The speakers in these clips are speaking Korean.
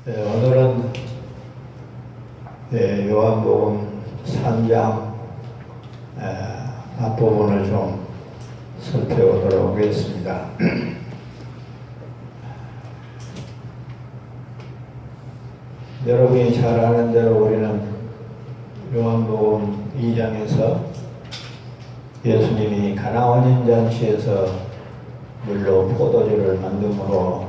오늘은 요한복음 3장 앞부분을 좀 살펴보도록 하겠습니다. 여러분이 잘 아는 대로 우리는 요한복음 2장에서 예수님이 가나 혼인잔치에서 물로 포도주를 만듦으로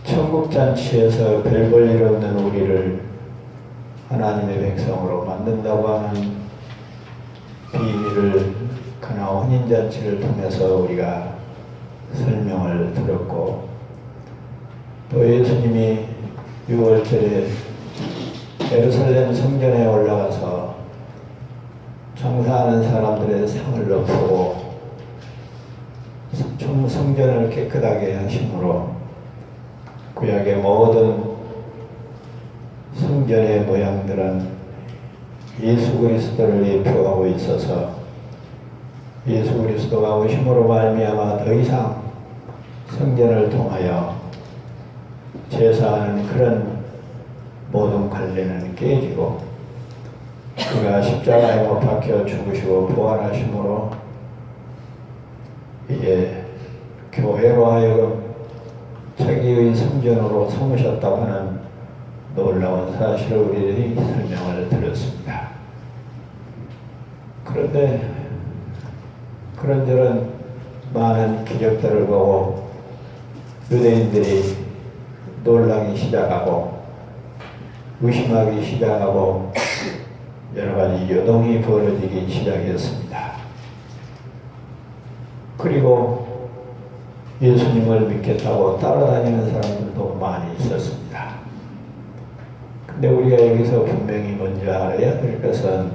천국잔치에서 별 볼 일 없는 우리를 하나님의 백성으로 만든다고 하는 비밀을 가나 혼인잔치를 통해서 우리가 설명을 들었고, 또 예수님이 6월절에 예루살렘 성전에 올라가서 장사하는 사람들의 상을 엎고 성전을 깨끗하게 하심으로 구약의 모든 성전의 모양들은 예수 그리스도를 예표하고 있어서 예수 그리스도가 오심으로 말미암아 더 이상 성전을 통하여 제사하는 그런 모든 관례는 깨지고, 그가 십자가에 못 박혀 죽으시고 부활하심으로 이제 교회로 하여금 자기의 성전으로 삼으셨다고 하는 놀라운 사실을 우리들이 설명을 들었습니다. 그런데 그런저런 많은 기적들을 보고 유대인들이 놀라기 시작하고 의심하기 시작하고 여러 가지 요동이 벌어지기 시작했습니다. 그리고 예수님을 믿겠다고 따라다니는 사람들도 많이 있었습니다. 근데 우리가 여기서 분명히 먼저 알아야 될 것은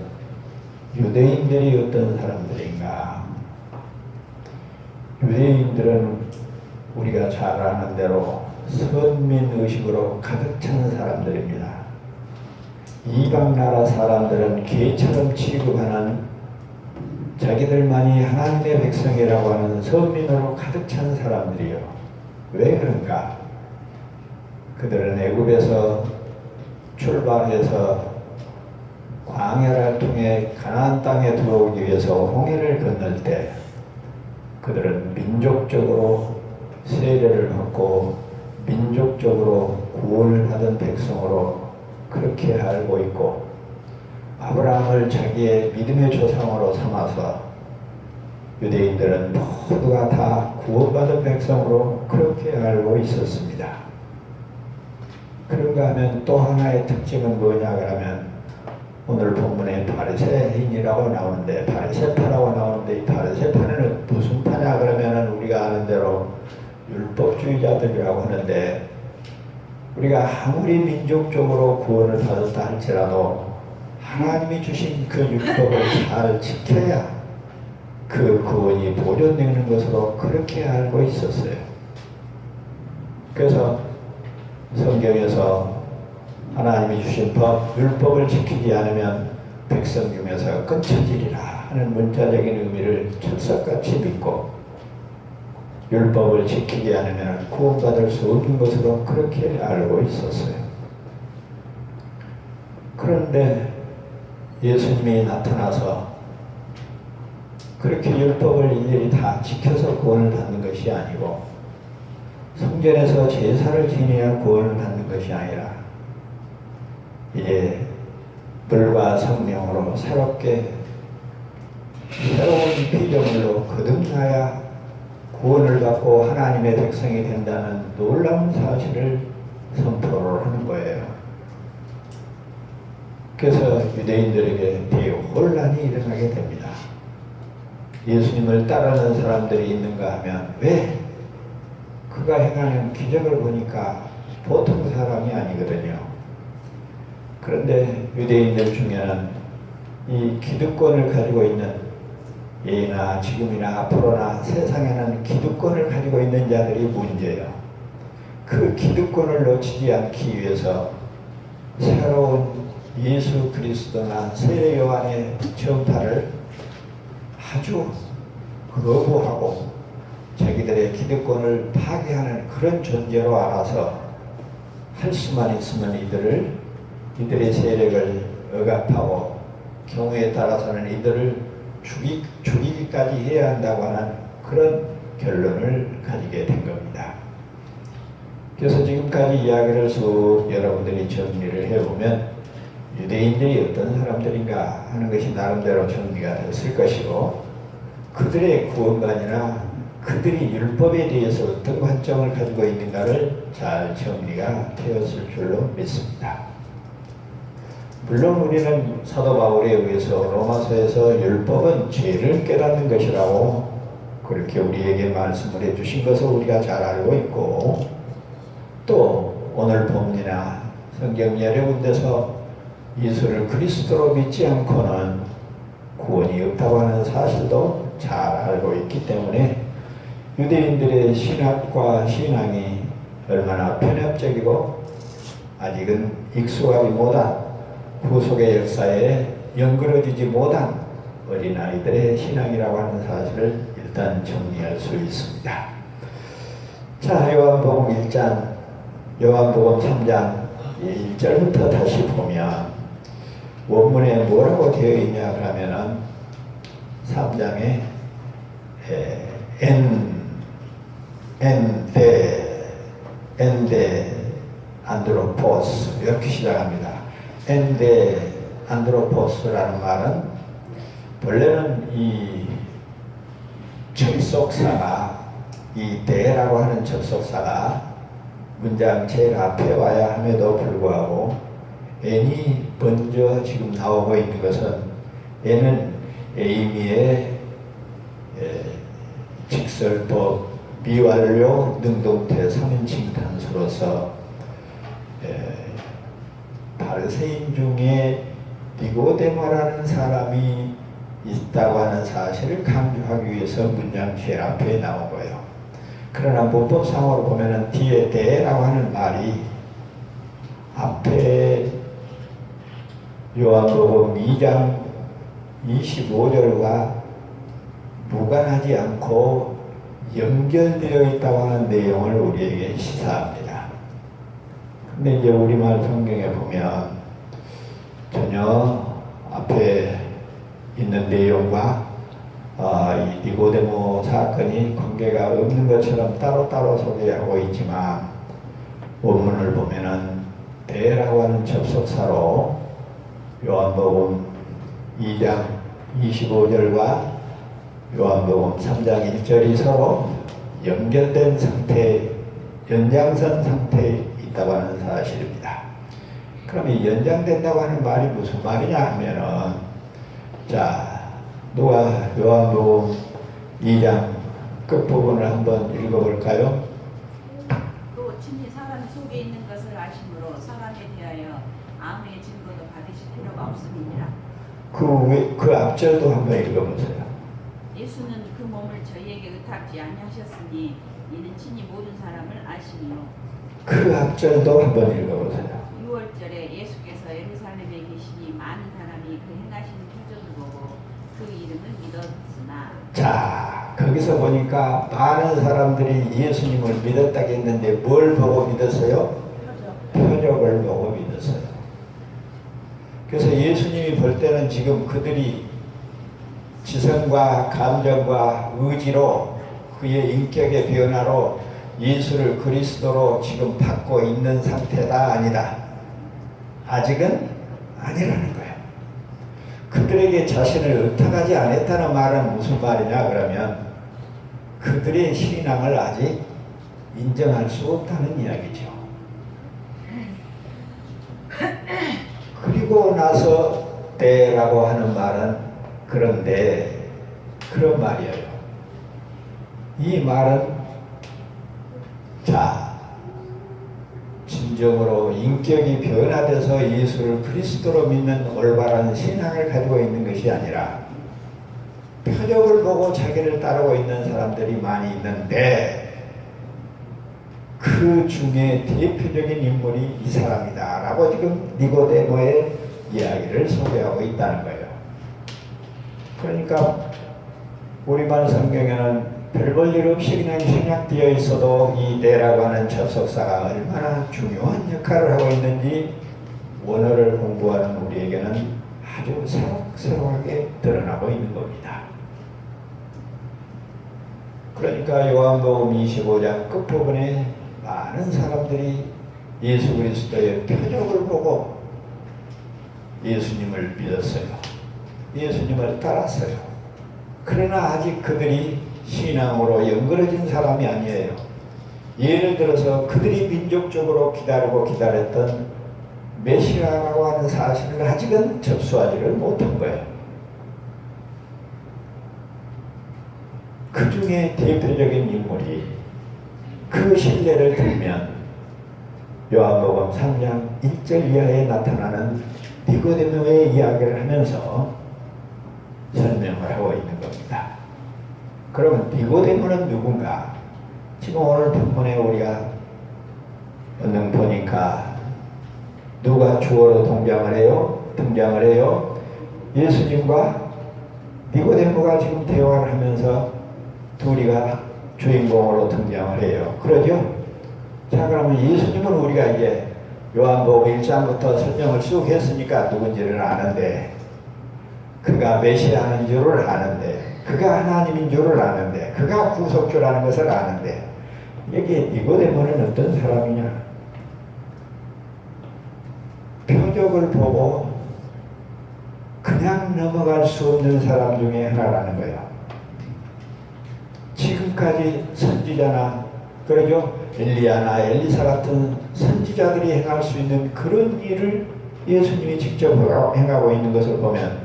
유대인들이 어떤 사람들인가. 유대인들은 우리가 잘 아는 대로 선민의식으로 가득 찬 사람들입니다. 이방 나라 사람들은 개처럼 취급하는 자기들만이 하나님의 백성이라고 하는 선민으로 가득 찬 사람들이요. 왜 그런가? 그들은 애굽에서 출발해서 광야를 통해 가나안 땅에 들어오기 위해서 홍해를 건널 때 그들은 민족적으로 세례를 받고 민족적으로 구원을 받은 백성으로 그렇게 알고 있고, 아브라함을 자기의 믿음의 조상으로 삼아서 유대인들은 모두가 다 구원받은 백성으로 그렇게 알고 있었습니다. 그런가 하면 또 하나의 특징은 뭐냐 그러면, 오늘 본문에 바리새인이라고 나오는데, 바리새파라고 나오는데, 이 바리새파는 무슨 파냐 그러면 우리가 아는 대로 율법주의자들이라고 하는데, 우리가 아무리 민족적으로 구원을 받았다 할지라도 하나님이 주신 그 율법을 잘 지켜야 그 구원이 보존되는 것으로 그렇게 알고 있었어요. 그래서 성경에서 하나님이 주신 법, 율법을 지키지 않으면 백성 중에서 끊쳐지리라 하는 문자적인 의미를 철석같이 믿고, 율법을 지키지 않으면 구원받을 수 없는 것으로 그렇게 알고 있었어요. 그런데 예수님이 나타나서 그렇게 율법을 일일이 다 지켜서 구원을 받는 것이 아니고, 성전에서 제사를 지내야 구원을 받는 것이 아니라 이제 물과 성령으로 새롭게 새로운 피조물로 거듭나야 구원을 받고 하나님의 백성이 된다는 놀라운 사실을 선포를 하는 거예요. 그래서 유대인들에게 대혼란이 일어나게 됩니다. 예수님을 따르는 사람들이 있는가 하면, 왜? 그가 행하는 기적을 보니까 보통 사람이 아니거든요. 그런데 유대인들 중에는 이 기득권을 가지고 있는, 예나 지금이나 앞으로나 세상에는 기득권을 가지고 있는 자들이 문제예요. 그 기득권을 놓치지 않기 위해서 새로운 예수 그리스도나 새 요한의 전파를 아주 거부하고 자기들의 기득권을 파괴하는 그런 존재로 알아서 할 수만 있으면 이들의 세력을 억압하고 경우에 따라서는 이들을 죽이기까지 해야 한다고 하는 그런 결론을 가지게 된 겁니다. 그래서 지금까지 이야기를 쭉 여러분들이 정리를 해보면 유대인들이 어떤 사람들인가 하는 것이 나름대로 정리가 됐을 것이고, 그들의 구원관이나 그들이 율법에 대해서 어떤 관점을 가지고 있는가를 잘 정리가 되었을 줄로 믿습니다. 물론 우리는 사도 바울에 의해서 로마서에서 율법은 죄를 깨닫는 것이라고 그렇게 우리에게 말씀을 해주신 것을 우리가 잘 알고 있고, 또 오늘 본문이나 성경 여러 군데서 예수를 그리스도로 믿지 않고는 구원이 없다고 하는 사실도 잘 알고 있기 때문에 유대인들의 신학과 신앙이 얼마나 편협적이고 아직은 익숙하지 못한 구속의 역사에 연그러지지 못한 어린아이들의 신앙이라고 하는 사실을 일단 정리할 수 있습니다. 자, 요한복음 1장, 요한복음 3장 1절부터 다시 보면 원문에 뭐라고 되어 있냐 그러면은 3장에 엔데 안드로포스 이렇게 시작합니다. 엔데 안드로포스라는 말은 본래는 이 접속사가 이 데라고 하는 접속사가 문장 제일 앞에 와야 함에도 불구하고 n이 먼저 지금 나오고 있는 것은 n은 에이미의 직설법 미완료 능동태 3인칭 단수로서 바리새인 중에 니고데모라는 사람이 있다고 하는 사실을 강조하기 위해서 문장 제일 앞에 나온 거예요. 그러나 문법상으로 보면은 뒤에 대라고 하는 말이 앞에 요한복음 2장 25절과 무관하지 않고 연결되어 있다고 하는 내용을 우리에게 시사합니다. 근데 이제 우리말 성경에 보면 전혀 앞에 있는 내용과 이 니고데모 사건이 관계가 없는 것처럼 따로따로 소개하고 있지만 원문을 보면은 대라고 하는 접속사로 요한복음 2장 25절과 요한복음 3장 1절이 서로 연결된 상태, 연장선 상태에 있다고 하는 사실입니다. 그럼 이 연장된다고 하는 말이 무슨 말이냐 하면은, 자, 누가 요한복음 2장 끝부분을 한번 읽어볼까요? 또 친히 사람 속에 있는 것을 아심으로 사람에 대하여 아무의 증거도 받으실 필요가 없음이니라. 그 앞절도 한번 읽어보세요. 예수는 그 몸을 저희에게 의탁지 아니하셨으니 이는 친히 모든 사람을 아시니요. 그 앞절도 한번 읽어보세요. 6월절에 예수께서 예루살렘에 계시니 많은 사람이 그 행하시는 표적을 보고 그 이름을 믿었으나. 자, 거기서 보니까 많은 사람들이 예수님을 믿었다고 했는데 뭘 보고 믿었어요? 표적을 보고 믿었어요. 그래서 예수님이 볼 때는 지금 그들이 지성과 감정과 의지로 그의 인격의 변화로 예수를 그리스도로 지금 받고 있는 상태다 아니다. 아직은 아니라는 거예요. 그들에게 자신을 의탁하지 않았다는 말은 무슨 말이냐 그러면 그들의 신앙을 아직 인정할 수 없다는 이야기죠. 그리고 나서 때라고 하는 말은 그런데 그런 말이에요. 이 말은 자, 진정으로 인격이 변화돼서 예수를 그리스도로 믿는 올바른 신앙을 가지고 있는 것이 아니라 표적을 보고 자기를 따르고 있는 사람들이 많이 있는데 그 중에 대표적인 인물이 이 사람이다 라고 지금 니고데모의 이야기를 소개하고 있다는 거예요. 그러니까 우리말 성경에는 별 볼 일 없이 그냥 생략되어 있어도 이 뇌라고 하는 접속사가 얼마나 중요한 역할을 하고 있는지 원어를 공부하는 우리에게는 아주 새록새록하게 드러나고 있는 겁니다. 그러니까 요한복음 25장 끝부분에 많은 사람들이 예수 그리스도의 표적을 보고 예수님을 믿었어요. 예수님을 따랐어요. 그러나 아직 그들이 신앙으로 연결해진 사람이 아니에요. 예를 들어서 그들이 민족적으로 기다리고 기다렸던 메시아라고 하는 사실을 아직은 접수하지를 못한 거예요. 그 중에 대표적인 인물이 그 신뢰를 들면 요한복음 3장 1절 이하에 나타나는 니고데모의 이야기를 하면서 설명을 하고 있는 겁니다. 그러면 니고데모는 누군가? 지금 오늘 본문에 우리가 언능 보니까 누가 주어로 등장을 해요? 예수님과 니고데모가 지금 대화를 하면서 둘이가 주인공으로 등장을 해요. 그러죠? 자, 그러면 예수님은 우리가 이제 요한복음 1장부터 설명을 쭉 했으니까 누군지를 아는데, 그가 메시아인 줄을 아는데, 그가 하나님인 줄을 아는데, 그가 구속주라는 것을 아는데, 여기에 니고데모는 어떤 사람이냐? 표적을 보고 그냥 넘어갈 수 없는 사람 중에 하나라는 거야. 지금까지 선지자나, 그러죠? 엘리야나 엘리사 같은 선지자들이 행할 수 있는 그런 일을 예수님이 직접 행하고 있는 것을 보면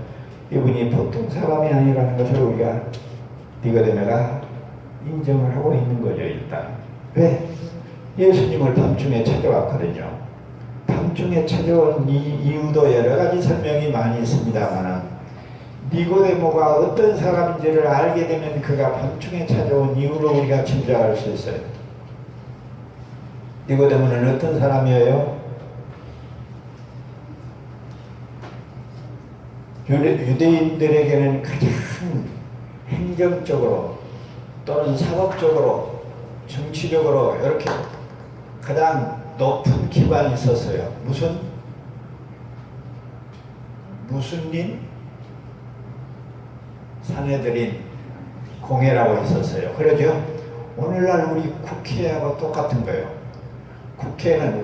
이분이 보통 사람이 아니라는 것을 우리가 니고데모가 인정을 하고 있는 거죠. 일단 왜? 예수님을 밤중에 찾아왔거든요. 밤중에 찾아온 이 이유도 여러 가지 설명이 많이 있습니다만 니고데모가 어떤 사람인지를 알게 되면 그가 밤중에 찾아온 이유를 우리가 짐작할 수 있어요. 니고데모는 어떤 사람이에요? 유대인들에게는 가장 행정적으로 또는 사법적으로 정치적으로 이렇게 가장 높은 기관이 있었어요. 무슨 린? 사내들인 공회라고 있었어요. 그러죠? 오늘날 우리 국회하고 똑같은 거예요.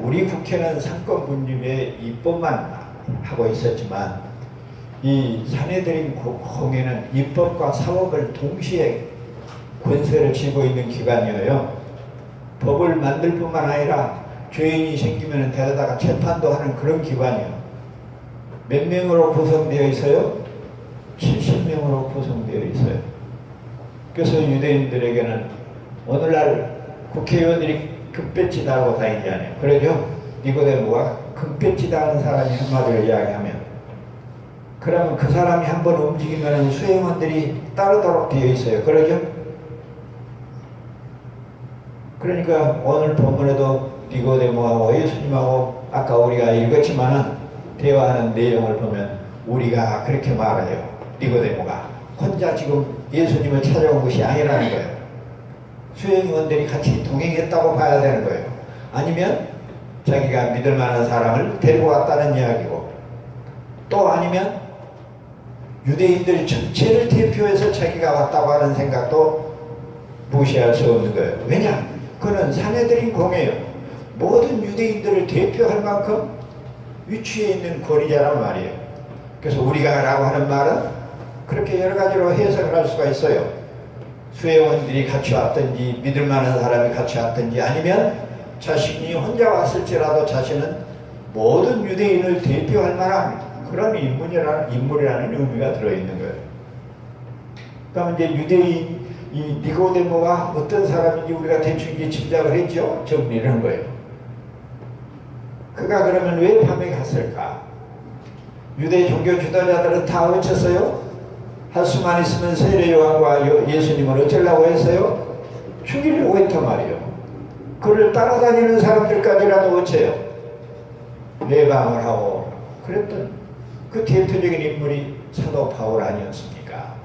우리 국회는 상권 분립의 입법만 하고 있었지만 이 사내들인 공회는 입법과 사법을 동시에 권세를 쥐고 있는 기관이에요. 법을 만들 뿐만 아니라 죄인이 생기면 데려다가 재판도 하는 그런 기관이에요. 몇 명으로 구성되어 있어요? 70명으로 구성되어 있어요. 그래서 유대인들에게는 오늘날 국회의원들이 금배지 달고 다니잖아요. 그러죠? 니고데모가 금배지 달는 사람이 한마디로 이야기하면, 그러면 그 사람이 한번 움직이면 수행원들이 따르도록 되어 있어요. 그러죠? 그러니까 오늘 본문에도 니고데모하고 예수님하고 아까 우리가 읽었지만은 대화하는 내용을 보면 우리가 그렇게 말해요. 니고데모가 혼자 지금 예수님을 찾아온 것이 아니라는 거예요. 수행원들이 같이 동행했다고 봐야 되는 거예요. 아니면 자기가 믿을 만한 사람을 데리고 왔다는 이야기고, 또 아니면 유대인들 전체를 대표해서 자기가 왔다고 하는 생각도 무시할 수 없는 거예요. 왜냐? 그는 사내들인 공예요. 모든 유대인들을 대표할 만큼 위치에 있는 권위자란 말이에요. 그래서 우리가 라고 하는 말은 그렇게 여러 가지로 해석을 할 수가 있어요. 수혜원들이 같이 왔든지, 믿을 만한 사람이 같이 왔든지, 아니면 자신이 혼자 왔을지라도 자신은 모든 유대인을 대표할 만한 그런 인물이라는 의미가 들어있는 거예요. 그러면 이제 유대인, 이 니고데모가 어떤 사람인지 우리가 대충 이제 짐작을 했죠. 정리를 한 거예요. 그가 그러면 왜 밤에 갔을까? 유대 종교 지도자들은 다 외쳤어요. 할 수만 있으면 세례 요한과 예수님을 어쩌려고 했어요? 죽이려고 했단 말이에요. 그를 따라다니는 사람들까지라도 어째요? 외방을 하고 그랬던 그 대표적인 인물이 사도 바울 아니었습니까?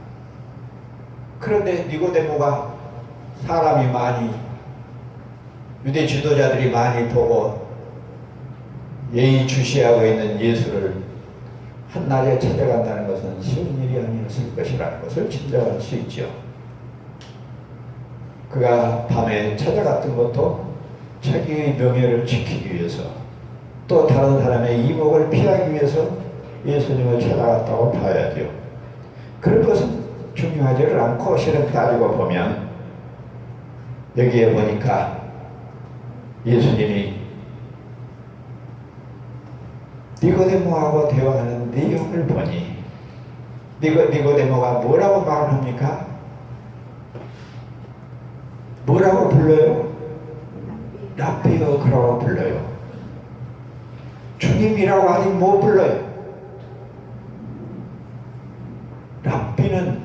그런데 니고데모가 사람이 많이 유대 지도자들이 많이 보고 예의주시하고 있는 예수를 한낮에 찾아간다는 것은 쉬운 일이 아니었을 것이라는 것을 짐작할 수 있죠. 그가 밤에 찾아갔던 것도 자기의 명예를 지키기 위해서, 또 다른 사람의 이목을 피하기 위해서 예수님을 찾아갔다고 봐야죠. 그런 것은 중요하지를 않고, 실은 따지고 보면 여기에 보니까 예수님이 니고데모하고 대화하는 내용을 보니 니고데모가 뭐라고 말을 합니까? 뭐라고 불러요? 랍비여 그라고 불러요. 주님이라고 아직 못 불러요. 랍비는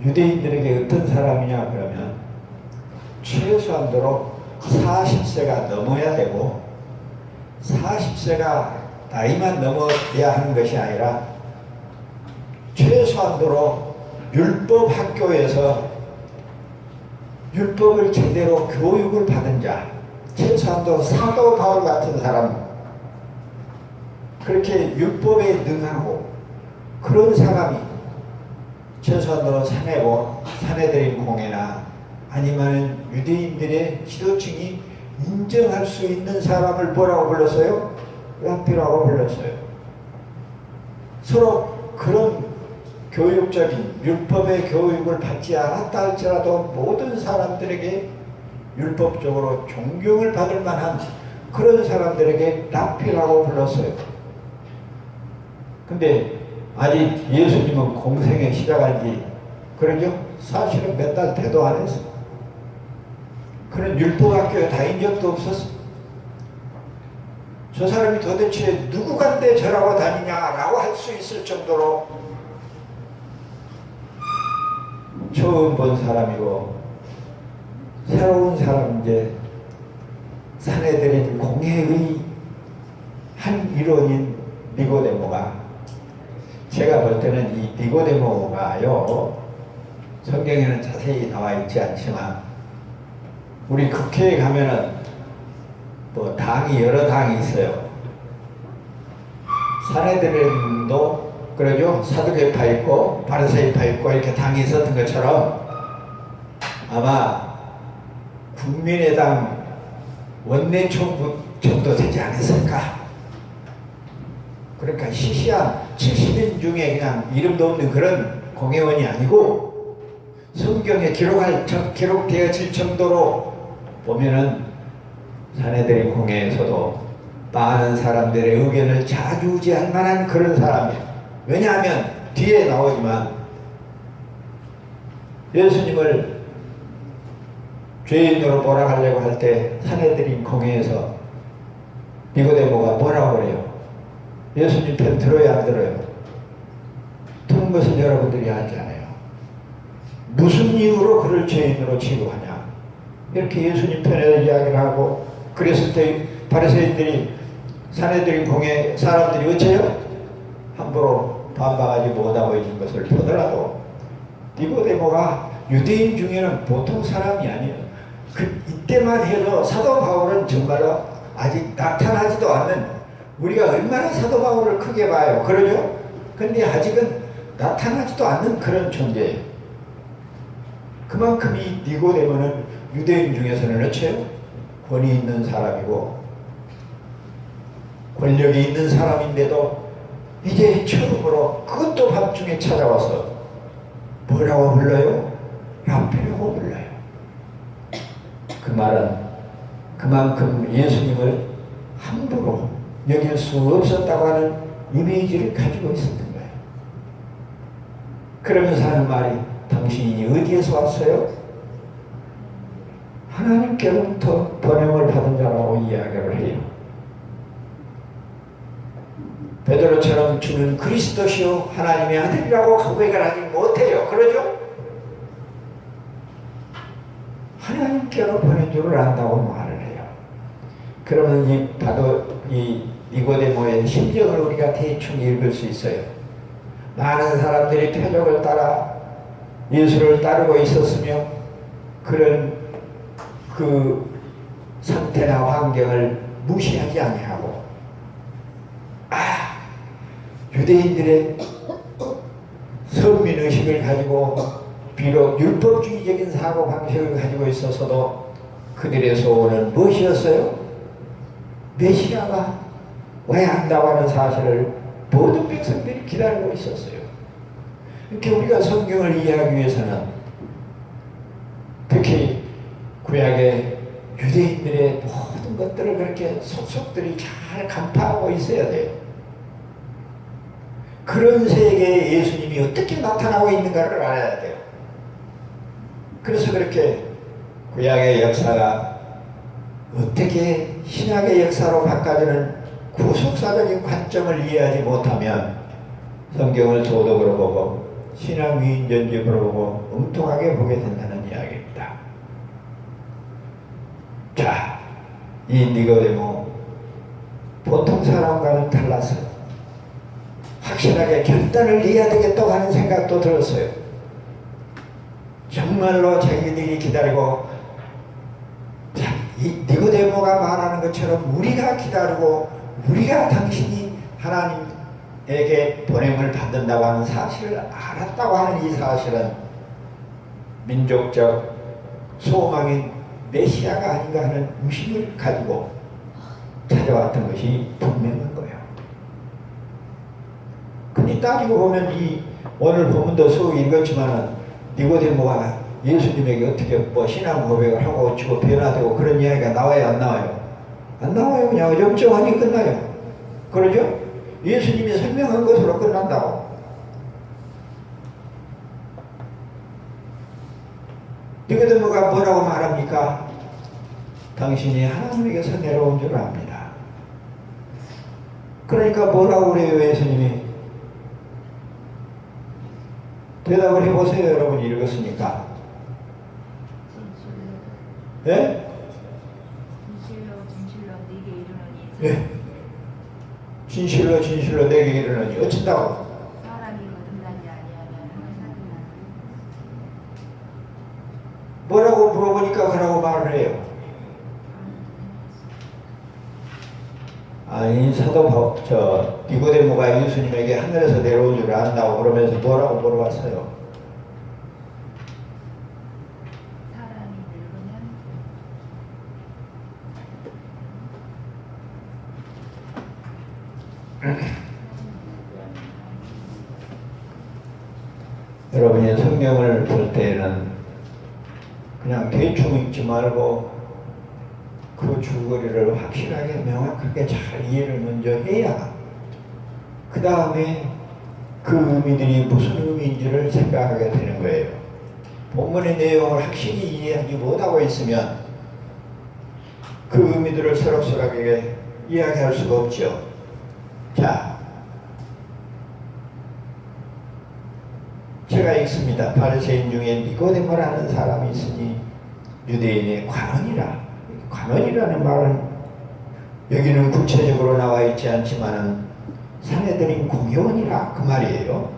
유대인들에게 어떤 사람이냐 그러면 최소한도로 40세가 넘어야 되고, 40세가 나이만 넘어야 하는 것이 아니라 최소한도로 율법 학교에서 율법을 제대로 교육을 받은 자, 최소한도 사도 바울 같은 사람, 그렇게 율법에 능하고 그런 사람이 최소한도로 사내들인 공회나 아니면 유대인들의 지도층이 인정할 수 있는 사람을 뭐라고 불렀어요? 랍비라고 불렀어요. 서로 그런 교육적인 율법의 교육을 받지 않았다 할지라도 모든 사람들에게 율법적으로 존경을 받을 만한 그런 사람들에게 랍비라고 불렀어요. 근데 아직 예수님은 공생에 시작한 지 그러죠? 사실은 몇 달 돼도 안 했어. 그런 율법학교에 다닌 적도 없었어. 저 사람이 도대체 누구간데 저라고 다니냐라고 할 수 있을 정도로 처음 본 사람이고, 새로운 사람인데 사내들인 공회의 한 일원인 니고데모가, 제가 볼 때는 이 니고데모가요, 성경에는 자세히 나와 있지 않지만 우리 국회에 가면은 뭐 당이 여러 당이 있어요. 사내들도 그러죠. 사두개파 있고 바리새파 있고 이렇게 당이 있었던 것처럼 아마 국민의당 원내총무 정도 되지 않았을까. 그러니까 시시한 70인 중에 그냥 이름도 없는 그런 공회원이 아니고 성경에 기록되어질 정도로 보면은 사내들의 공회에서도 많은 사람들의 의견을 좌지우지할 만한 그런 사람이에요. 왜냐하면 뒤에 나오지만 예수님을 죄인으로 몰아가려고 할 때 사내들인 공회에서 니고데모가 뭐라고 그래요? 예수님 편 들어야 안 들어요? 듣는 것은 여러분들이 알지 않아요. 무슨 이유로 그를 죄인으로 취급하냐? 이렇게 예수님 편에 이야기를 하고, 그랬을 때 바리새인들이 사내들인 공회 사람들이 어째요? 함부로 반박하지 못하고 있는 것을 보더라도 니고데모가 유대인 중에는 보통 사람이 아니에요. 이때만 해도 사도 바울은 정말로 아직 나타나지도 않는, 우리가 얼마나 사도 바울을 크게 봐요. 그러죠? 근데 아직은 나타나지도 않는 그런 존재예요. 그만큼 이 니고데모는 유대인 중에서는 어째요? 권위 있는 사람이고 권력이 있는 사람인데도 이제 처음으로 그것도 밤중에 찾아와서 뭐라고 불러요? 랍비라고 불러요. 그 말은 그만큼 예수님을 함부로 여길 수 없었다고 하는 이미지를 가지고 있었던 거예요. 그러면서 하는 말이, 당신이 어디에서 왔어요? 하나님께로부터 번영을 받은 자라고 이야기를 해요. 베드로처럼 주는 그리스도시요 하나님의 아들이라고 고백을 하지 못해요. 그러죠? 하나님께로 보낸 줄을 안다고 말을 해요. 그러면 이 니고데모의 심정을 우리가 대충 읽을 수 있어요. 많은 사람들이 표적을 따라 예수를 따르고 있었으며 그런 그 상태나 환경을 무시하지 아니하고 유대인들의 선민의식을 가지고 비록 율법주의적인 사고방식을 가지고 있어서도 그들의 소원은 무엇이었어요? 메시아가 와야 한다고 하는 사실을 모든 백성들이 기다리고 있었어요. 이렇게 우리가 성경을 이해하기 위해서는 특히 구약의 유대인들의 모든 것들을 그렇게 속속들이 잘 간파하고 있어야 돼요. 그런 세계에 예수님이 어떻게 나타나고 있는가를 알아야 돼요. 그래서 그렇게 구약의 역사가 어떻게 신약의 역사로 바꿔지는 구속사적인 관점을 이해하지 못하면 성경을 도덕으로 보고 신앙 위인전집으로 보고 엉뚱하게 보게 된다는 이야기입니다. 자, 이 니고데모 보통 사람과는 달랐어요. 확실하게 결단을 내야 되겠다고 하는 생각도 들었어요. 정말로 자기들이 기다리고 이 니고데모가 말하는 것처럼 우리가 기다리고 우리가 당신이 하나님에게 보냄을 받는다고 하는 사실을 알았다고 하는 이 사실은 민족적 소망인 메시아가 아닌가 하는 의심을 가지고 찾아왔던 것이 분명한 거예요. 근데 따지고 보면 이 오늘 본문도 쭉 읽었지만은 니고데모가 예수님에게 어떻게 신앙 고백을 하고 어찌고 변화되고 그런 이야기가 나와요, 안 나와요? 안 나와요. 그냥 어정쩡하니 끝나요. 그러죠? 예수님이 설명한 것으로 끝난다고. 니고데모가 뭐라고 말합니까? 당신이 하나님에게서 내려온 줄 압니다. 그러니까 뭐라고 그래요, 예수님이? 대답을 해보세요, 여러분이 읽었으니까. 예? 진실로 진실로 내게 이르노니 어쩐다고? 사람이 거듭나지 아니하면 뭐라고 물어보니까 그러고 말을 해요. 아니 니고데모가 예수님에게 하늘에서 내려온 줄 안다고 그러면서 뭐라고 물어봤어요? 사람이 늙으면 여러분이 성경을 볼 때에는 그냥 대충 읽지 말고 그 줄거리를 확실하게 명확하게 잘 이해를 먼저 해야 그 다음에 그 의미들이 무슨 의미인지를 생각하게 되는 거예요. 본문의 내용을 확실히 이해하지 못하고 있으면 그 의미들을 서럽서럽하게 이야기할 수가 없죠. 자, 제가 읽습니다. 바리새인 중에 니고데모라는 사람이 있으니 유대인의 관원이라. 관원이라는 말은 여기는 구체적으로 나와 있지 않지만은 사내들인 공회원이라 그 말이에요.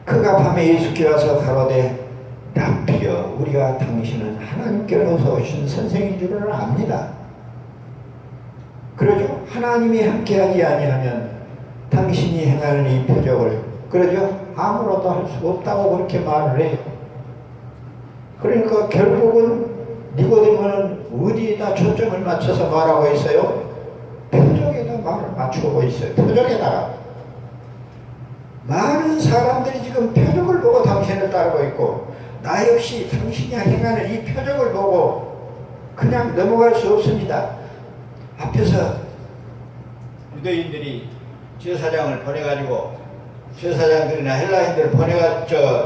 그가 밤에 예수께 와서 가로되 랍비여 우리가 당신은 하나님께로서 오신 선생인 줄을 압니다. 그러죠? 하나님이 함께하지 아니하면 당신이 행하는 이 표적을 그러죠? 아무것도 할 수 없다고 그렇게 말을 해요. 그러니까 결국은 니고데모는 어디에다 초점을 맞춰서 말하고 있어요? 표적에다 말을 맞추고 있어요. 표적에다가. 많은 사람들이 지금 표적을 보고 당신을 따르고 있고 나 역시 당신이 행하는 이 표적을 보고 그냥 넘어갈 수 없습니다. 앞에서 유대인들이 제사장을 보내가지고 제사장들이나 헬라인들을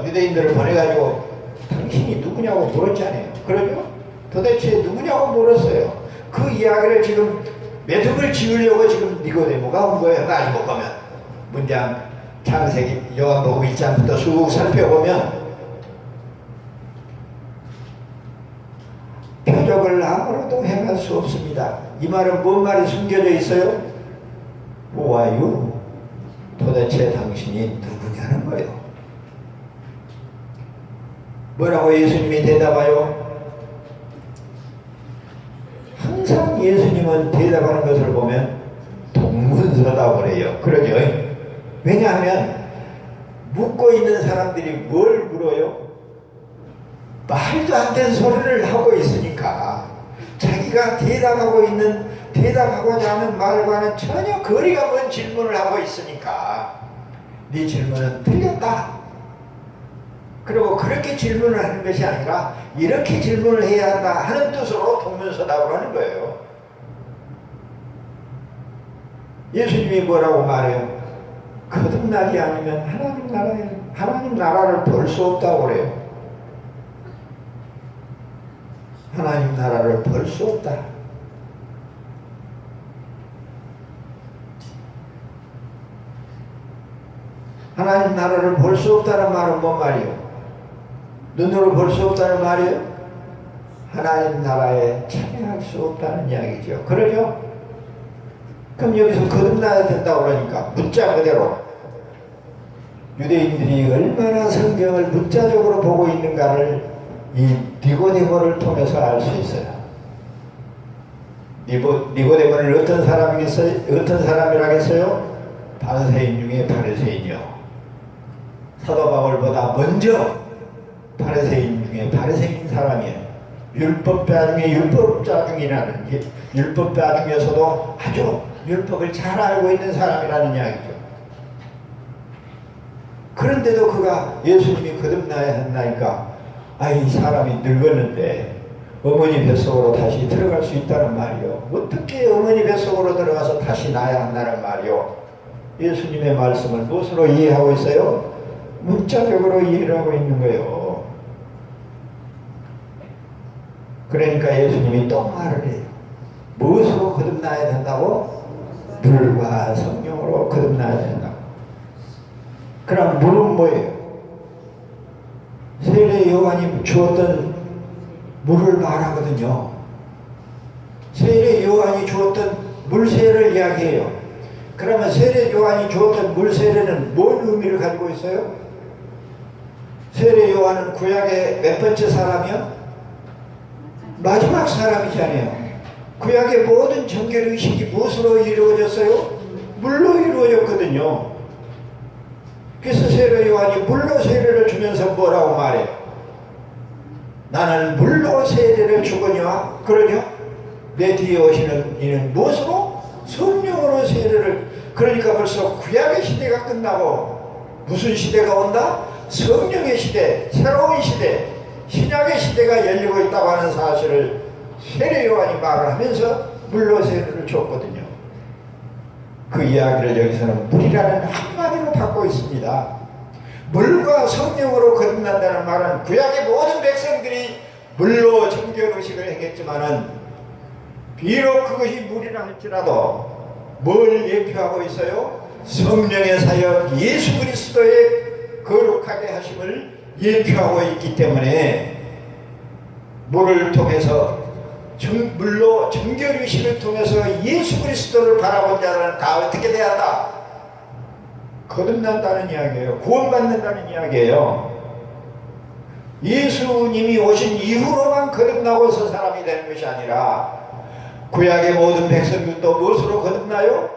유대인들을 보내가지고 당신이 누구냐고 물었잖아요. 그러죠? 도대체 누구냐고 물었어요. 그 이야기를 지금 매듭을 지으려고 지금 니고데모가 온 거예요. 가지고 보면 문장 창세기 요한복음 1장부터 쭉 살펴보면 표적을 아무로도 행할 수 없습니다. 이 말은 뭔 말이 숨겨져 있어요? Who are you? 도대체 당신이 누구냐는 거예요. 뭐라고 예수님이 대답하여? 항상 예수님은 대답하는 것을 보면 동문서답을 해요. 그러죠? 왜냐하면 묻고 있는 사람들이 뭘 물어요? 말도 안 되는 소리를 하고 있으니까 자기가 대답하고자 하는 말과는 전혀 거리가 먼 질문을 하고 있으니까 네 질문은 틀렸다. 그리고 그렇게 질문을 하는 것이 아니라 이렇게 질문을 해야 한다 하는 뜻으로 동문서답을 하는 거예요. 예수님이 뭐라고 말해요? 거듭나지 않으면 하나님 나라를 볼 수 없다고 그래요. 하나님 나라를 볼 수 없다. 하나님 나라를 볼 수 없다는 말은 뭔 말이에요? 눈으로 볼 수 없다는 말이에요? 하나님 나라에 참여할 수 없다는 이야기죠. 그러죠? 그럼 여기서 거듭나야 된다고 그러니까 문자 그대로 유대인들이 얼마나 성경을 문자적으로 보고 있는가를 이 니고데모를 통해서 알 수 있어요. 니고데모는 어떤 사람이라겠어요? 바리새인 중에 바리새인이요. 사도 바울보다 먼저 바리새인 중에 바리새인 사람이에요. 율법자 중에 율법자 중이라는 게 율법자 중에서도 아주 율법을 잘 알고 있는 사람이라는 이야기죠. 그런데도 그가 예수님이 거듭나야 한다니까 이 사람이 늙었는데 어머니 뱃속으로 다시 들어갈 수 있다는 말이요. 어떻게 어머니 뱃속으로 들어가서 다시 나야 한다는 말이요. 예수님의 말씀을 무엇으로 이해하고 있어요? 문자적으로 이해를 하고 있는 거예요. 그러니까 예수님이 또 말을 해요. 무엇으로 거듭나야 된다고? 물과 성령으로 거듭나야 된다고. 그럼 물은 뭐예요? 세례 요한이 주었던 물을 말하거든요. 세례 요한이 주었던 물세례를 이야기해요. 그러면 세례 요한이 주었던 물세례는 뭔 의미를 가지고 있어요? 세례 요한은 구약의 몇 번째 사람이요? 마지막 사람이잖아요. 구약의 모든 정결의식이 무엇으로 이루어졌어요? 물로 이루어졌거든요. 그래서 세례 요한이 물로 세례를 주면서 뭐라고 말해요? 나는 물로 세례를 주거니와 그러냐? 내 뒤에 오시는 이는 무엇으로? 성령으로 세례를. 그러니까 벌써 구약의 시대가 끝나고 무슨 시대가 온다? 성령의 시대, 새로운 시대, 신약의 시대가 열리고 있다고 하는 사실을 세례 요한이 말을 하면서 물로 세례를 줬거든요. 그 이야기를 여기서는 물이라는 한마디로 받고 있습니다. 물과 성령으로 거듭난다는 말은 구약의 모든 백성들이 물로 정결의식을 행했지만은 비록 그것이 물이라 할지라도 뭘 예표하고 있어요? 성령의 사역 예수 그리스도의 거룩하게 하심을 예표하고 있기 때문에 물을 통해서 물로 정결의식을 통해서 예수 그리스도를 바라본 자는 다 어떻게 돼야 한다? 거듭난다는 이야기예요. 구원받는다는 이야기예요. 예수님이 오신 이후로만 거듭나고서 사람이 되는 것이 아니라 구약의 모든 백성들도 무엇으로 거듭나요?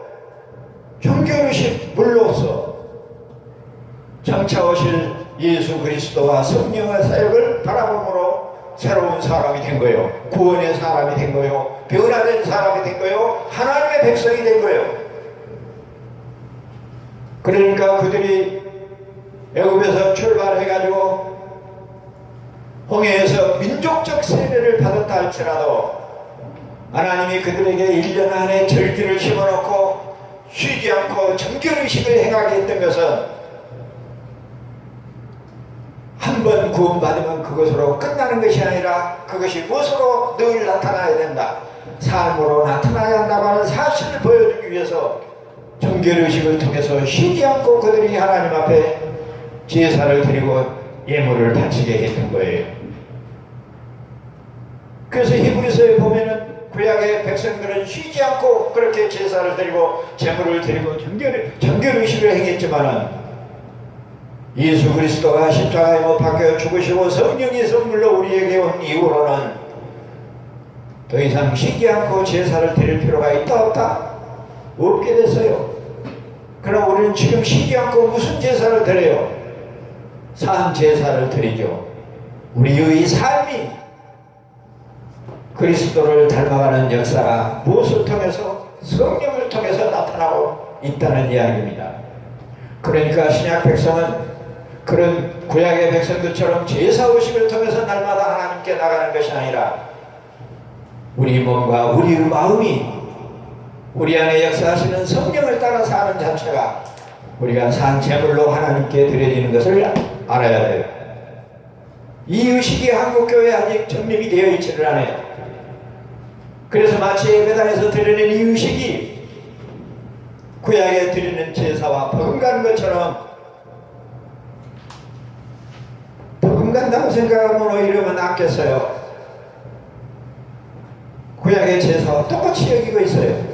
정결의식 물로서 장차 오실 예수 그리스도와 성령의 사역을 바라봄으로 새로운 사람이 된 거예요. 구원의 사람이 된 거예요. 변화된 사람이 된 거예요. 하나님의 백성이 된 거예요. 그러니까 그들이 애굽에서 출발해가지고 홍해에서 민족적 세례를 받았다 할지라도 하나님이 그들에게 1년 안에 절기를 심어놓고 쉬지 않고 정결의식을 행하게 했던 것은 한 번 구원받으면 그것으로 끝나는 것이 아니라 그것이 무엇으로 늘 나타나야 된다. 삶으로 나타나야 한다고 하는 사실을 보여주기 위해서 정결의식을 통해서 쉬지 않고 그들이 하나님 앞에 제사를 드리고 예물을 바치게 했던 거예요. 그래서 히브리서에 보면은 구약의 백성들은 쉬지 않고 그렇게 제사를 드리고 제물을 드리고 정결의식을 행했지만은 예수 그리스도가 십자가에 못 박혀 죽으시고 성령이 선물로 우리에게 온 이후로는 더 이상 쉬지 않고 제사를 드릴 필요가 있다 없다? 없게 됐어요. 그러나 우리는 지금 쉬지 않고 무슨 제사를 드려요? 산 제사를 드리죠. 우리의 삶이 그리스도를 닮아가는 역사가 무엇을 통해서? 성령을 통해서 나타나고 있다는 이야기입니다. 그러니까 신약 백성은 그런 구약의 백성들처럼 제사의식을 통해서 날마다 하나님께 나가는 것이 아니라 우리 몸과 우리의 마음이 우리 안에 역사하시는 성령을 따라 사는 자체가 우리가 산 제물로 하나님께 드려지는 것을 알아야 돼요. 이 의식이 한국교회에 아직 정립이 되어 있지를 않아요. 그래서 마치 예배당에서 드리는 이 의식이 구약에 드리는 제사와 버금가는 것처럼 버금간다고 생각하면 이러면 낫겠어요. 구약의 제사와 똑같이 여기고 있어요.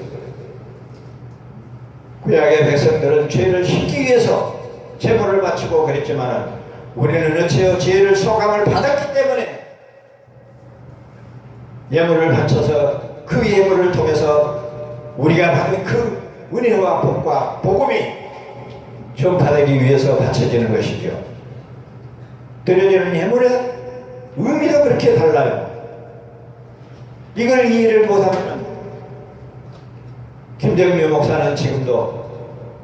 구약의 백성들은 죄를 씻기 위해서 제물을 바치고 그랬지만 우리는 어찌여 죄를 소감을 받았기 때문에 예물을 바쳐서 그 예물을 통해서 우리가 받은 그 은혜와 복과 복음이 전파되기 위해서 바쳐지는 것이죠. 드려지는 예물의 의미도 그렇게 달라요. 이걸 이해를 못하면 김정미 목사는 지금도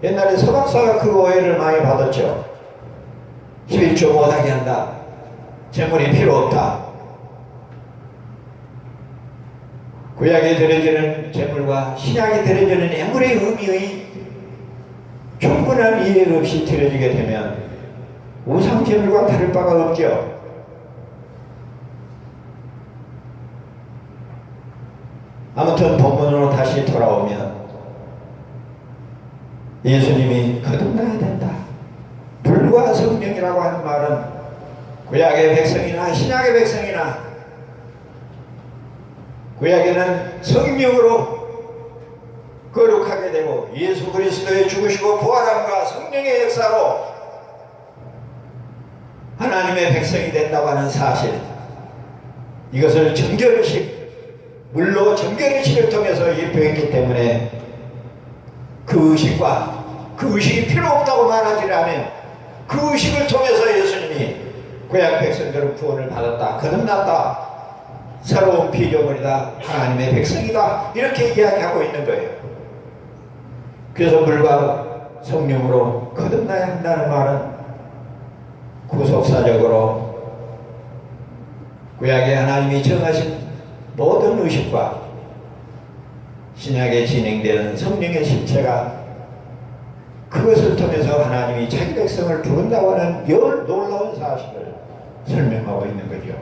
옛날에 서박사가 그 오해를 많이 받았죠. 11조 못하게 한다. 제물이 필요 없다. 구약에 드려지는 제물과 신약에 드려지는 예물의 의미의 충분한 이해 없이 드려지게 되면 우상 제물과 다를 바가 없죠. 아무튼 본문으로 다시 돌아오면 예수님이 거듭나야 된다. 불과 성령이라고 하는 말은 구약의 백성이나 신약의 백성이나 구약에는 성령으로 거룩하게 되고 예수 그리스도의 죽으시고 부활함과 성령의 역사로 하나님의 백성이 된다고 하는 사실, 이것을 정결의식, 물로 정결의식을 통해서 예표했기 때문에 그 의식과 그 의식이 필요 없다고 말하지 않으면 그 의식을 통해서 예수님이 구약 백성들은 구원을 받았다, 거듭났다, 새로운 피조물이다, 하나님의 백성이다, 이렇게 이야기하고 있는 거예요. 그래서 물과 성령으로 거듭나야 한다는 말은 구속사적으로 구약의 하나님이 정하신 모든 의식과 신약에 진행되는 성령의 실체가 그것을 통해서 하나님이 자기 백성을 부른다고 하는 놀라운 사실을 설명하고 있는 거죠.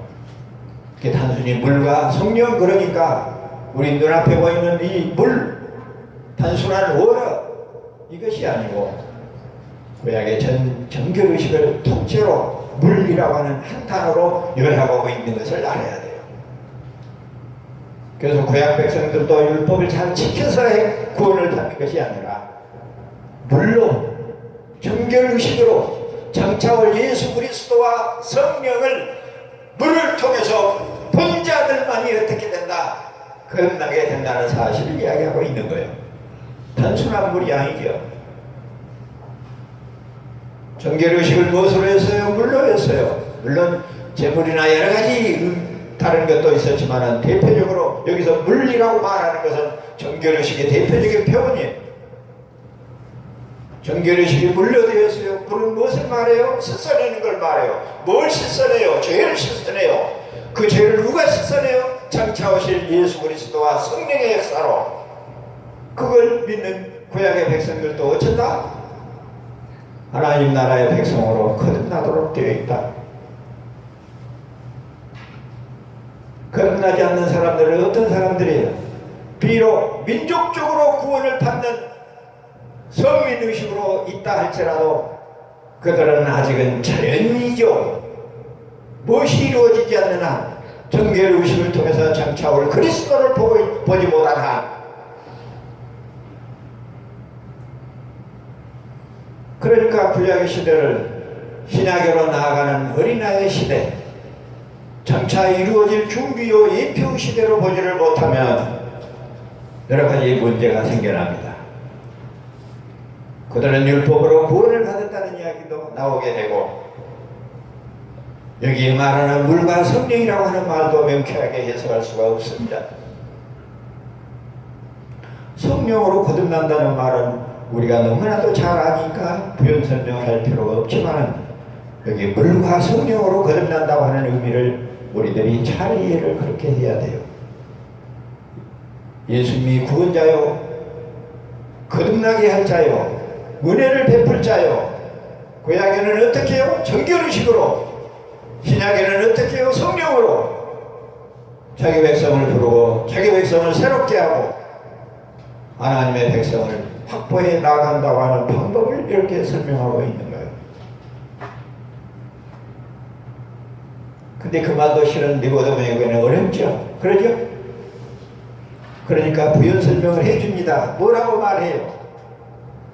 그게 단순히 물과 성령, 그러니까 우리 눈앞에 보이는 이 물, 단순한 워터, 이것이 아니고 구약의 정결의식을 통째로 물이라고 하는 한 단어로 요약하고 있는 것을 알아야 돼요. 그래서 구약 백성들도 율법을 잘 지켜서 구원을 받는 것이 아니라 물로 정결의식으로 장차올 예수 그리스도와 성령을 물을 통해서 본 자들만이 어떻게 된다? 거듭나게 된다는 사실을 이야기하고 있는 거예요. 단순한 물이 아니죠. 정결의식을 무엇으로 했어요? 물로 했어요. 물론 제물이나 여러 가지 다른 것도 있었지만 대표적으로 여기서 물이라고 말하는 것은 정결의식의 대표적인 표현이에요. 정결의식이 물로 되었어요. 물은 무엇을 말해요? 씻어내는 걸 말해요. 뭘 씻어내요? 죄를 씻어내요. 그 죄를 누가 씻어내요? 장차 오실 예수 그리스도와 성령의 역사로. 그걸 믿는 구약의 백성들도 어쩐다? 하나님 나라의 백성으로 거듭나도록 되어 있다. 거듭나지 않는 사람들은 어떤 사람들이에요? 비록 민족적으로 구원을 받는 성민의식으로 있다 할지라도 그들은 아직은 자연인이죠. 무엇이 이루어지지 않는 한 정결의식을 통해서 장차올 그리스도를 보지 못한 한, 그러니까 구약의 시대를 신약으로 나아가는 어린아이의 시대, 장차 이루어질 중비요 예표 시대로 보지를 못하면 여러 가지 문제가 생겨납니다. 그들은 율법으로 구원을 받았다는 이야기도 나오게 되고, 여기 말하는 물과 성령이라고 하는 말도 명쾌하게 해석할 수가 없습니다. 성령으로 거듭난다는 말은 우리가 너무나도 잘 아니까 부연 설명할 필요가 없지만, 여기 물과 성령으로 거듭난다고 하는 의미를 우리들이 잘 이해를 그렇게 해야 돼요. 예수님이 구원자요, 거듭나게 할 자요, 은혜를 베풀 자요. 구약에는 어떻게 해요? 정결의식으로, 신약에는 어떻게 해요? 성령으로 자기 백성을 부르고 자기 백성을 새롭게 하고 하나님의 백성을 확보해 나간다고 하는 방법을 이렇게 설명하고 있는 거예요. 근데 그 말도 실은 니고데모에게는 어렵죠. 그러죠? 그러니까 부연 설명을 해줍니다. 뭐라고 말해요?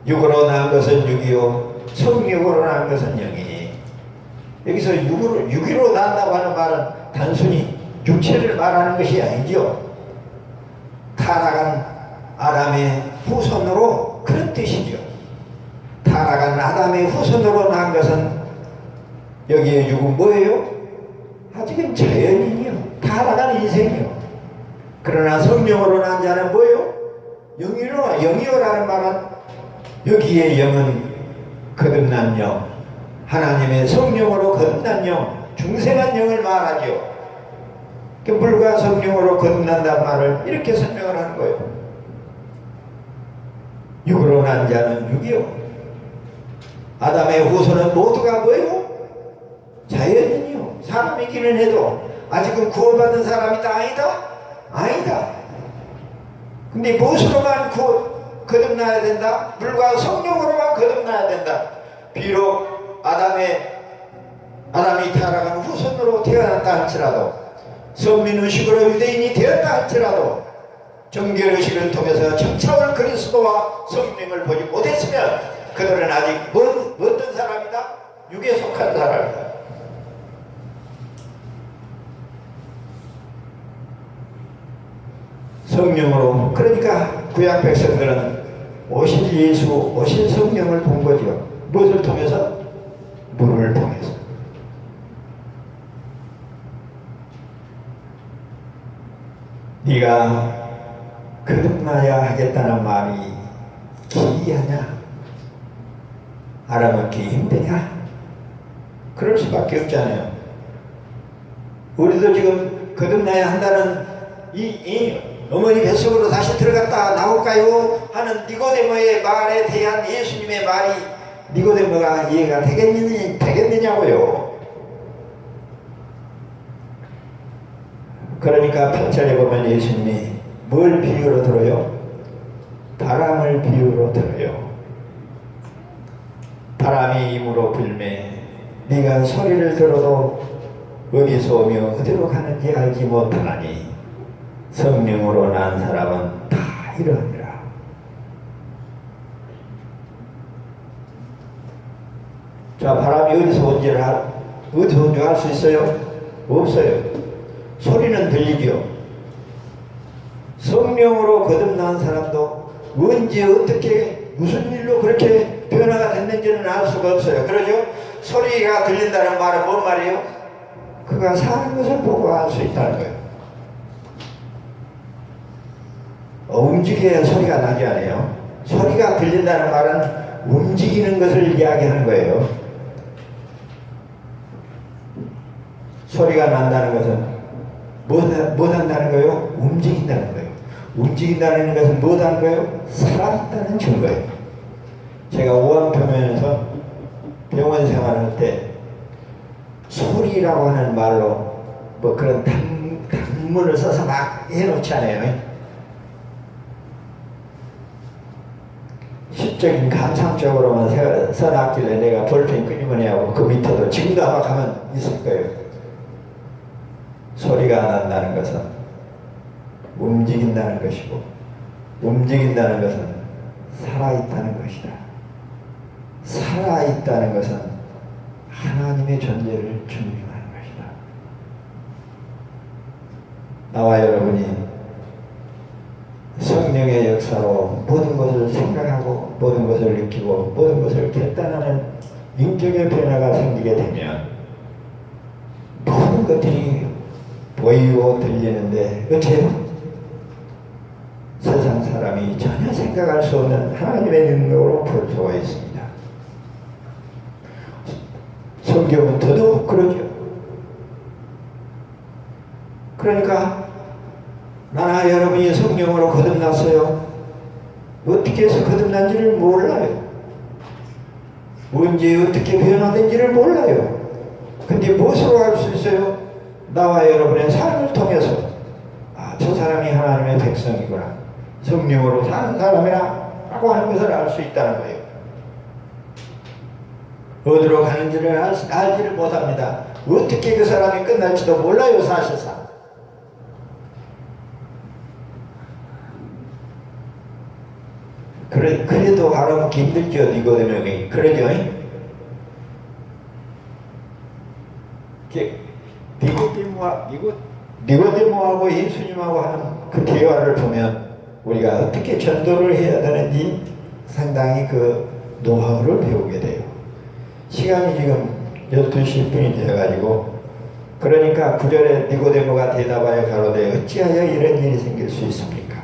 육으로 낳은 것은 육이요, 성육으로 낳은 것은 영이니. 여기서 육으로 낳는다고 하는 말은 단순히 육체를 말하는 것이 아니죠. 타락한 아담의 후손으로, 그런 뜻이죠. 타락한 아담의 후손으로 낳은 것은, 여기에 육은 뭐예요? 아직은 자연인이요, 타락한 인생이요. 그러나 성령으로 낳은 자는 뭐예요? 영이요라는 말은, 여기에 영은 거듭난 영, 하나님의 성령으로 거듭난 영, 중생한 영을 말하죠. 그 물과 성령으로 거듭난다는 말을 이렇게 설명을 하는 거예요. 육으로 난 자는 육이요, 아담의 후손은 모두가 뭐예요? 자연인이요. 사람이기는 해도 아직은 구원받은 사람이다? 아니다? 아니다. 근데 무엇으로만 거듭나야 된다? 물과 성령으로만 거듭나야 된다. 비록 아담이 타락한 후손으로 태어났다 할지라도, 선민의식으로 유대인이 되었다 할지라도, 정결의식을 통해서 청차올 그리스도와 성령을 보지 못했으면 그들은 아직 어떤 사람이다? 육에 속한 사람이다. 성령으로, 그러니까 구약 백성들은 오실 예수, 오실 성령을 본 거죠. 무엇을 통해서? 물을 통해서. 네가 거듭나야 하겠다는 말이 기이하냐? 알아먹기 힘드냐? 그럴 수밖에 없잖아요. 우리도 지금 거듭나야 한다는 이 어머니 뱃속으로 다시 들어갔다 나올까요? 하는 니고데모의 말에 대한 예수님의 말이 니고데모가 이해가 되겠느냐고요. 그러니까 8절에 보면 예수님이 뭘 비유로 들어요? 바람을 비유로 들어요. 바람이 임으로 불매 네가 소리를 들어도 어디서 오며 어디로 가는지 알지 못하나니 성령으로 난 사람은 다 이러하니라. 자, 바람이 어디서 온지를 어디서 온 줄 알 수 있어요? 없어요. 소리는 들리죠. 성령으로 거듭난 사람도 언제 어떻게 무슨 일로 그렇게 변화가 됐는지는 알 수가 없어요. 그러죠? 소리가 들린다는 말은 뭔 말이에요? 그가 사는 것을 보고 알 수 있다는 거예요. 움직여야 소리가 나지 않아요. 소리가 들린다는 말은 움직이는 것을 이야기하는 거예요. 소리가 난다는 것은 뭐 한다는 거예요? 움직인다는 거예요. 움직인다는 것은 뭐 하는 거예요? 살아있다는 증거예요. 제가 오한병원에서 병원 생활할 때 소리라고 하는 말로 뭐 그런 단문을 써서 막 해놓지 않아요. 시적인 감상적으로만 써놨길래 내가 볼펜 끄집어내 하고 그 밑에도 지금도 아마 가면 있을 거예요. 소리가 난다는 것은 움직인다는 것이고, 움직인다는 것은 살아있다는 것이다. 살아있다는 것은 하나님의 존재를 증명하는 것이다. 나와 여러분이 성령의 역사로 모든 것을 생각하고 모든 것을 느끼고 모든 것을 결단하는 인격의 변화가 생기게 되면 모든 것들이 보이고 들리는데 어째요? 세상 사람이 전혀 생각할 수 없는 하나님의 능력으로 볼 수가 있습니다. 성경은 더더욱 그러죠. 그러니까 나나 여러분이 성령으로 거듭났어요. 어떻게 해서 거듭난지를 몰라요. 언제 어떻게 변화된지를 몰라요. 근데 무엇으로 알 수 있어요? 나와 여러분의 삶을 통해서 저 사람이 하나님의 백성이구나, 성령으로 사는 사람이라 라고 하는 것을 알 수 있다는 거예요. 어디로 가는지를 알지를 못합니다. 어떻게 그 사람이 끝날지도 몰라요. 사실상 그래도 알아보기 힘들죠. 니고데모에게. 그러죠. 니고데모하고 예수님하고 하는 그 대화를 보면 우리가 어떻게 전도를 해야 되는지 상당히 그 노하우를 배우게 돼요. 시간이 지금 12시 10분이 되어가지고, 그러니까 9절에 니고데모가 대답하여 가로되 어찌하여 이런 일이 생길 수 있습니까?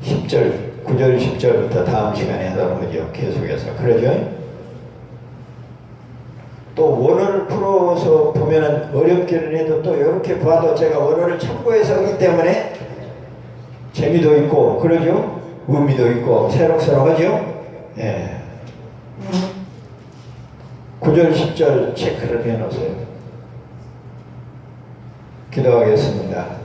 10절, 9절 10절부터 다음 시간에 하도록 하죠. 계속해서. 그러죠? 또 원어를 풀어서 보면은 어렵기는 해도 또 이렇게 봐도 제가 원어를 참고해서 하기 때문에 재미도 있고 그러죠? 의미도 있고 새록새록하죠? 예. 9절 10절 체크를 해놓으세요. 기도하겠습니다.